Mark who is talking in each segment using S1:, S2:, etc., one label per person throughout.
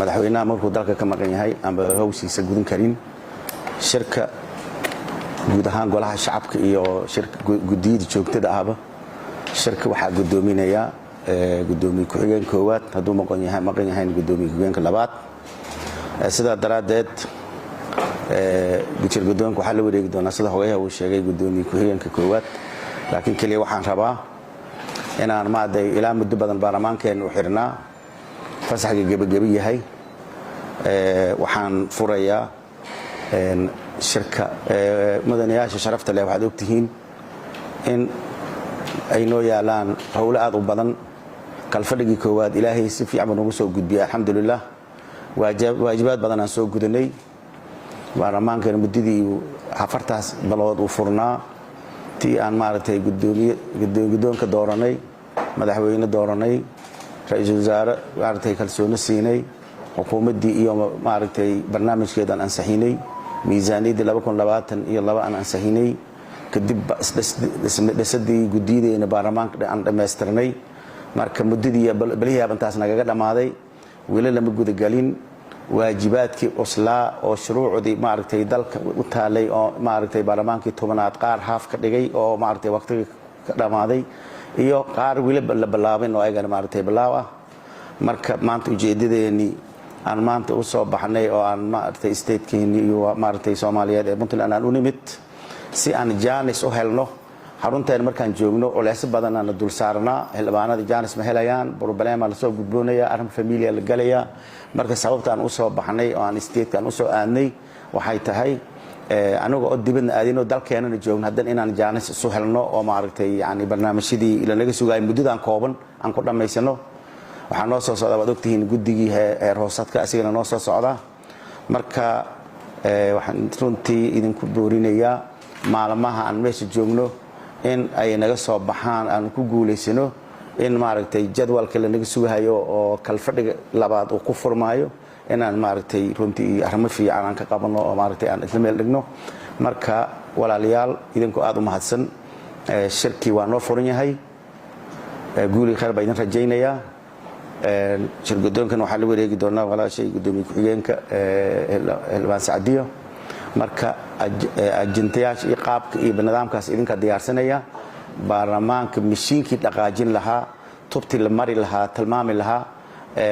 S1: madaxweynaha markuu dalka ka maqan yahay amba hawshiisa gudan karin shirka guud ahaan golaha shacabka iyo shirka gudiyada joogtada ahba shirka waxa gudoominaya gudoomiye ku-xigeenka koowaad haduu maqan yahay gudoomiye ku-xigeenka labaad sida daraadeed guddiga gudoonka waxa la wareegi doonaa sida xogayaha uu sheegay gudoomiye ku-xigeenka koowaad laakiin kaliya waxaan rabaa inaan maaday ilaa muddo badan baarlamaankeena u xirnaa fasaxga gabagabi yahay waxaan furayaa shirka madaniyaasha sharafta leh waxaad ogtihiin in ay noo yaalaan howlo aad u badan kalfadhigii koowaad ilaahay si fiican ugu soo gudbiyay alxamdulillah waajibaad badan aan soo gudanay baarlamaankeena muddadii afartaas balood uu furnaa tii aan maaragtay gudoonka dooranay madaxweyne dooranay ra'iisul wasaare maaragtay kalsooni siinay xukuumadii iyo maaragtay barnaamijkeedan ansaxinay miisaaniyadii 2022 aan ansaxinay kadib dhisidii gudiyadeena baarlamaanka aan dhameystirnay marka muddadii balihii abantaas nagaga dhamaaday weli lama gudagalin waajibaadkii uslaa oo shuruucdii maaragtay dalka u taalay oo maaragtay baarlamaankii tobanaad qaar haaf ka dhigay oo maaragtay waqtiga ka dhamaaday iyo qaar weli la bilaabin oo ayagana maaragtay bilaaw ah marka maanta ujeedadeeni aan maanta u soo baxnay oo aan maaragtay state-keeni iyo maaragtay Soomaaliyeed ee Puntland aan u nimid si aan jaanis u helno xarunteen markaan joogno culeys badan aan dul saarnaa xilbaanada jaanis ma helayaan problema la soo gudboonaya arrin familia la galaya marka sababtaan u soo baxnay oo aan state-kan u soo aadnay waxay tahay aniga oo dibadna aadino dalkeenana joogno hadan inaan jaanis isu helno oo maaragtay yani barnaamijyadii ila naga sugay muddadan kooban aan ku dhameysano waxaan noo soo socdaa waad ogtihiin guddigii heer hoosadka asigana noo soo socda marka waxaan runtii idinku boorinayaa maalmaha aan meesha joogno in ay naga soo baxaan aan ku guuleysano in maaragtay jadwalka la naga sugayo oo kalfadhiga labaad uu ku furmaayo inaan maaragtay runtii arrimo fiican aan ka qabano oo maaragtay aan isla meel dhigno marka walaalayaal idinku aad u mahadsan shirkii waa noo furan yahay guuli khayr baa idin rajaynayaa shir gudoonkan waxaa la wareegi doonaa walaashay gudoomiye ku-xigeenka Hilbaan Sacdiyo marka ajendayaasha iyo qaabka iyo nidaamkaas idinka diyaarsanaya baarlamaanka mishiinkii dhaqaajin lahaa tubti la mari lahaa tilmaami lahaa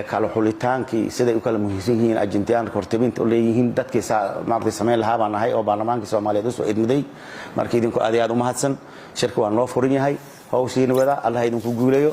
S1: kala xulitaankii siday u kala muhiimsan yihiin ajendayaanka hortabinta u leeyihiin dadkii maaragtay sameyn lahaa baan nahay oo baarlamaanka Soomaaliyeed u soo idmiday marka idinku aad u mahadsan shirka waa noo furan yahay hawshiina wada Allah idinku guuleeyo